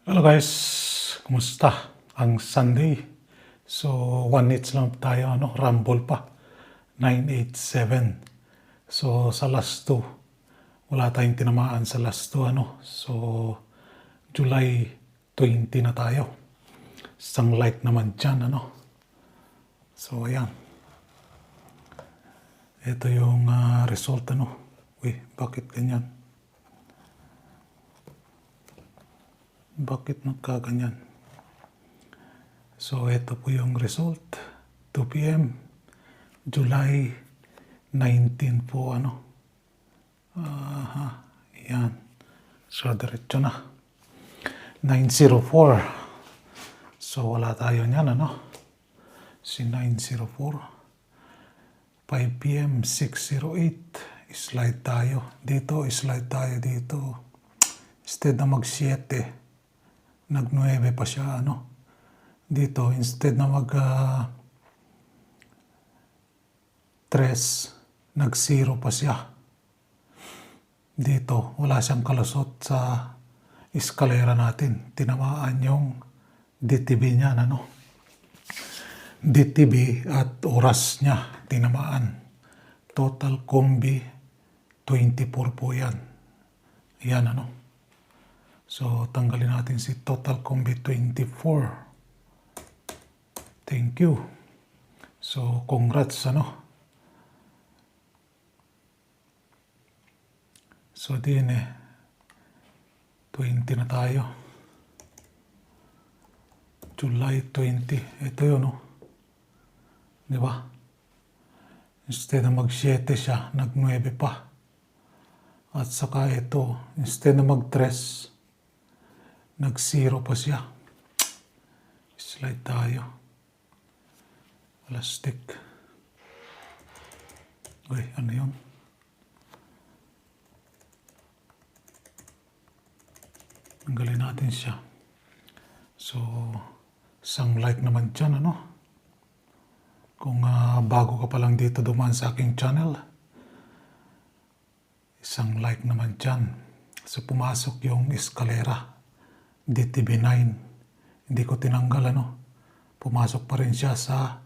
Hello guys, kumusta? Ang Sunday. So, 1 hits lang tayo, rumble pa. 987. So, sa last 2, wala tayong tinamaan sa last 2, So, July 20 na tayo. Isang like naman dyan, So, ayan. Ito yung result, Uy, bakit ganyan? Bakit nagkaganyan? So, ito po yung result. 2 p.m. July 19 po, Yan. So, diretso na. 904. So, wala tayo niyan, Si 904. 5 p.m. 608. Slide tayo. Dito, slide tayo dito. Instead na mag-7, nag-9 pa siya, Dito, instead na mag-3, nag-0 pa siya. Dito, wala siyang kalusot sa eskalera natin. Tinamaan yung DTB niya, DTB at oras niya, tinamaan. Total combi, 24 po yan. Yan, So, tanggalin natin si total combi 24. Thank you. So, congrats, So, din 20 na tayo. July 20. Ito yun, Di ba? Instead na mag-7 siya, nag-9 pa. At saka ito, instead na mag-3, nag-0 pa siya. Slide tayo. Plastic. Uy, ano yun? Tanggalin natin siya. So, isang like naman dyan, Kung bago ka pa lang dito dumaan sa aking channel, isang like naman dyan. So, pumasok yung eskalera. DTB9. Hindi ko tinanggal, Pumasok pa rin siya sa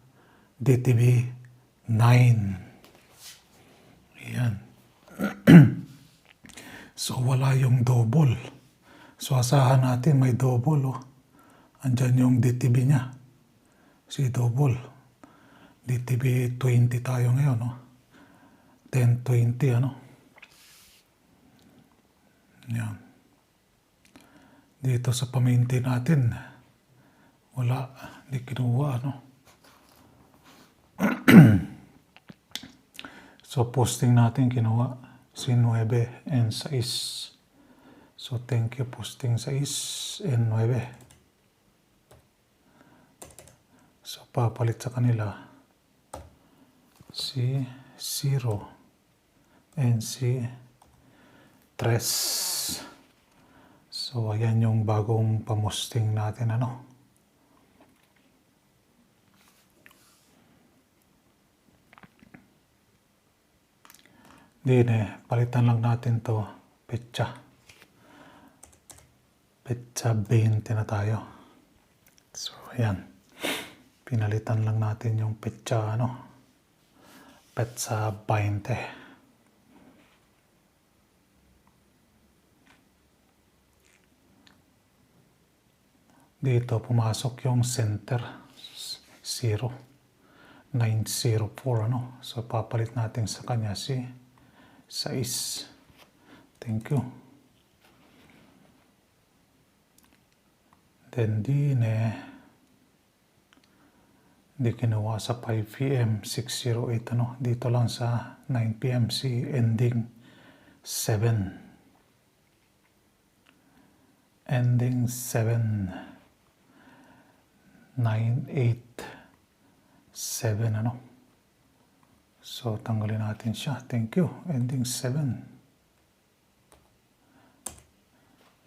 DTB9. Ayan. So, wala yung double. So, asahan natin may double, Andyan yung DTB niya. Si double. DTB 20 tayo ngayon, 10-20, Yan. Dito sa paminti natin, wala. Hindi kinuha, So, posting natin kinuha si 9 and 6. So, thank you posting 6 and 9. So, papalit sa kanila si 0 and si 3. So, ayan yung bagong pamusting natin, Dine, palitan lang natin to petsa. Petsa 20 na tayo. So, ayan. Pinalitan lang natin yung petsa, Petsa 20. Dito, pumasok yung center. 0. 904, So, papalit natin sa kanya si 6. Thank you. Then, hindi kinuha sa 5 p.m. 608, Dito lang sa 9 p.m. si ending 7. Ending 7. 987, So, tanggalin natin siya. Thank you. Ending 7.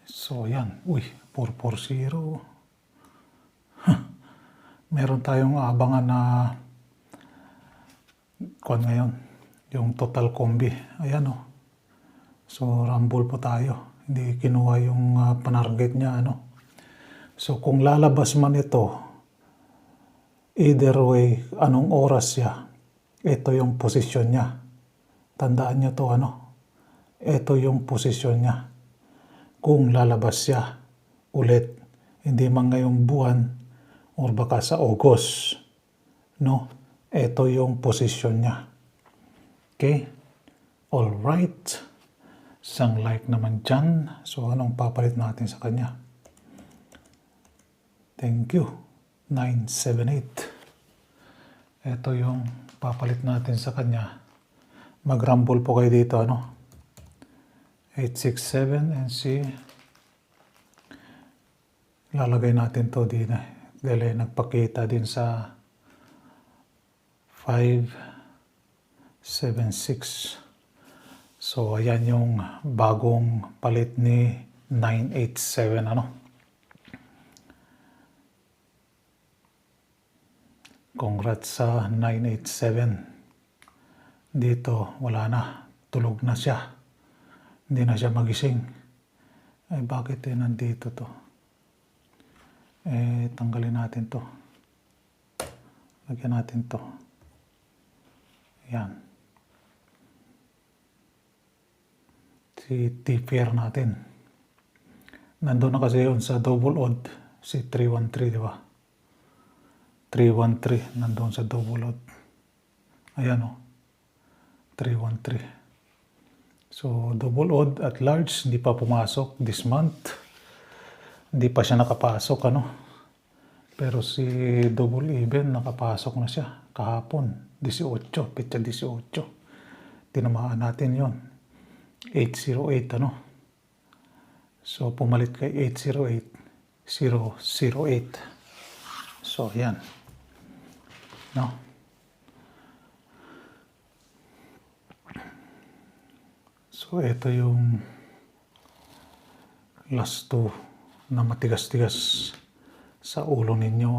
So, yan. Uy, 440. Meron tayong abangan na ngayon. Yung total combi. Ayan, So, rumble po tayo. Hindi kinuha yung panarget niya, So kung lalabas man ito, either way, anong oras siya, ito yung posisyon niya. Tandaan nyo to ito yung posisyon niya. Kung lalabas siya ulit, hindi man ngayong buwan or baka sa August, no? Ito yung posisyon niya. Okay? Alright. Isang like naman dyan. So, anong papalit natin sa kanya? Thank you. 978. Ito yung papalit natin sa kanya. Mag-rumble po kayo dito, 867 and see. Lalagay natin to din dahil nagpakita din sa 576. So, ayan yung bagong palit ni 987, Congrats sa 987. Dito, wala na. Tulog na siya. Hindi na siya magising. Ay, bakit nandito to? Tanggalin natin to. Lagyan natin to. Ayan. Si T-pair natin. Nandun na kasi yun sa double odd. Si 313, di ba? 313. Nandun sa double odd. Ayan 313. So, double odd at large. Hindi pa pumasok this month. Hindi pa siya nakapasok, Pero si double even, nakapasok na siya. Kahapon, 18. Petsa 18. Tinamaan natin yon 808, So, pumalit kay 808, 008. So, yan. So, ito yung last two na matigas-tigas sa ulo ninyo,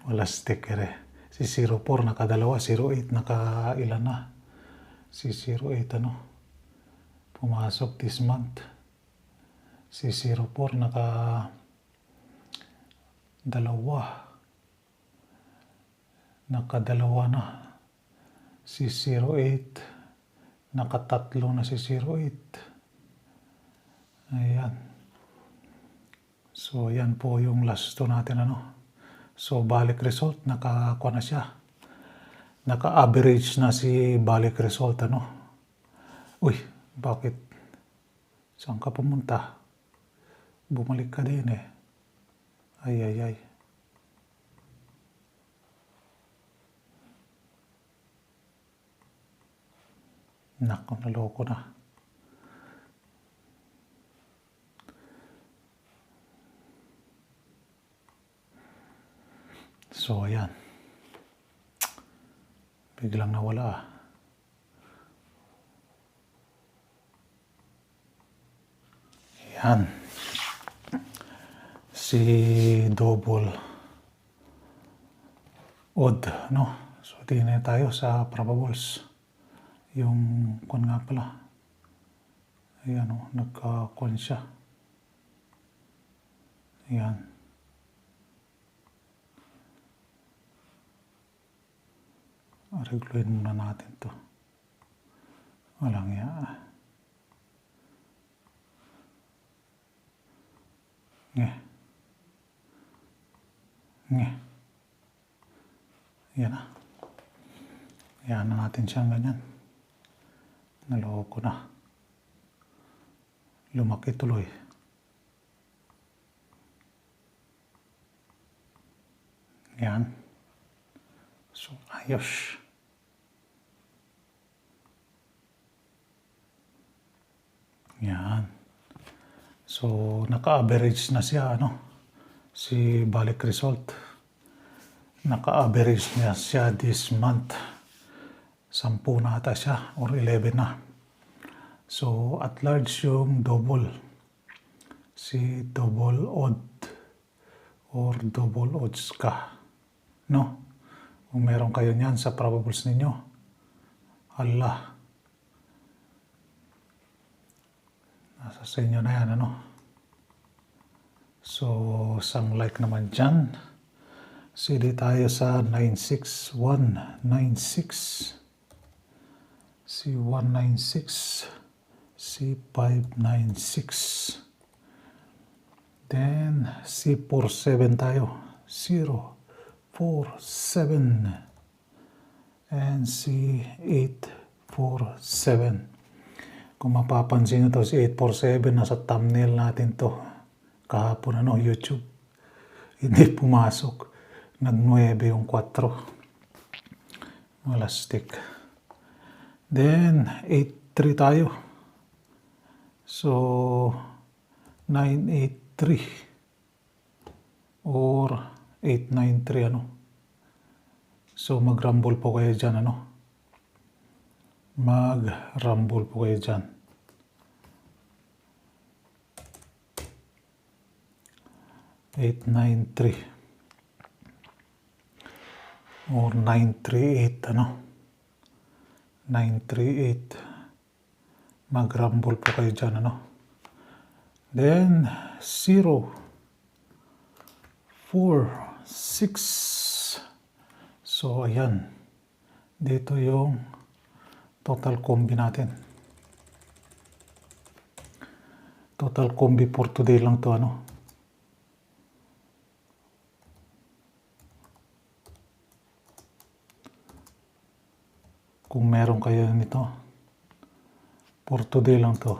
Wala sticker Si 04 nakadalawa, 08 nakailan na. Si 08 pumasok this month. Si 04 nakadalawa na. Si 08 nakatatlo na si 08. Ayan. So yan po yung last two natin So balik result nakakuha na siya. Naka-average na si balik result Uy, bakit? Saan ka pumunta? Bumalik ka din Ay. Nako, naloko na. So, ayan. Biglang nawala Ayan. Si double odd, So, tingnan tayo sa probables. Yung kun nga pala. Ayan nagka-kun siya. Ayan. Regluin muna natin to. Walang Yan na. Yan na natin siyang ganyan. Naloko na. Lumaki tuloy. Yan. So, ayos. Yan. So, naka-average na siya, si balik result. Naka-average niya siya this month. 10 na ata siya or 11 na. So, at large yung double. Si double odd or double odds ka. Kung meron kayo niyan sa probables ninyo. Allah. Nasa sa inyo na yan, So, isang like naman dyan. CD tayo sa 96196. C196. C596. Then, C47 tayo. 047. And C847. Kung mapapansin nyo to, si 847, nasa thumbnail natin to. Kahapon, YouTube. Hindi pumasok. Nag-9 yung 4. Malastik. Then, 8-3 tayo. So, 983 or 893 So mag-rumble po kayo dyan mag-rumble po kayo dyan. Eight, 9-3 or 938 938 mag-rumble po kayo dyan Then 0 4 6. So ayan, dito yung total combi natin. Total combi for today lang to Kung meron kayo nito, for today lang to.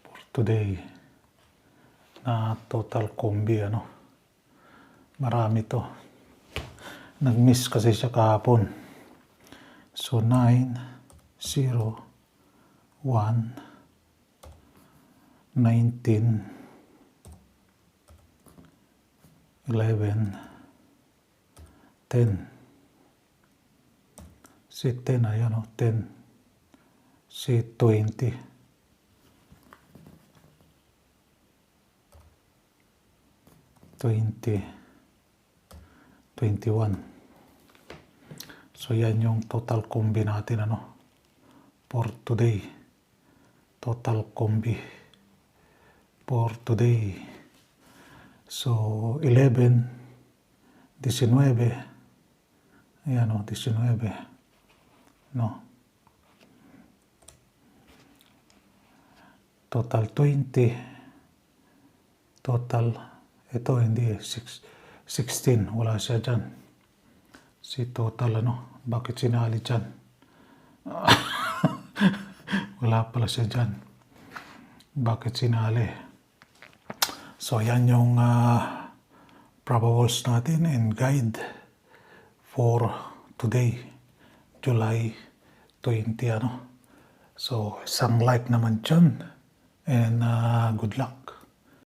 For today na total combi Marami to. Nag-miss kasi siya kahapon. So 9, 0, 1, 19, 11, 10. Si 10, ayan 10. Si 20. 20. 21. So yan yung total combi natin for today. Total combi for today. So 11, 19. Ayan 19. Total 20. Total, ito hindi 16. Wala siya dyan. Si total bakit sinali dyan? Wala pala siya dyan. Bakit sinali? So, yan yung probables natin and guide for today, July 20. So, isang like naman dyan and good luck.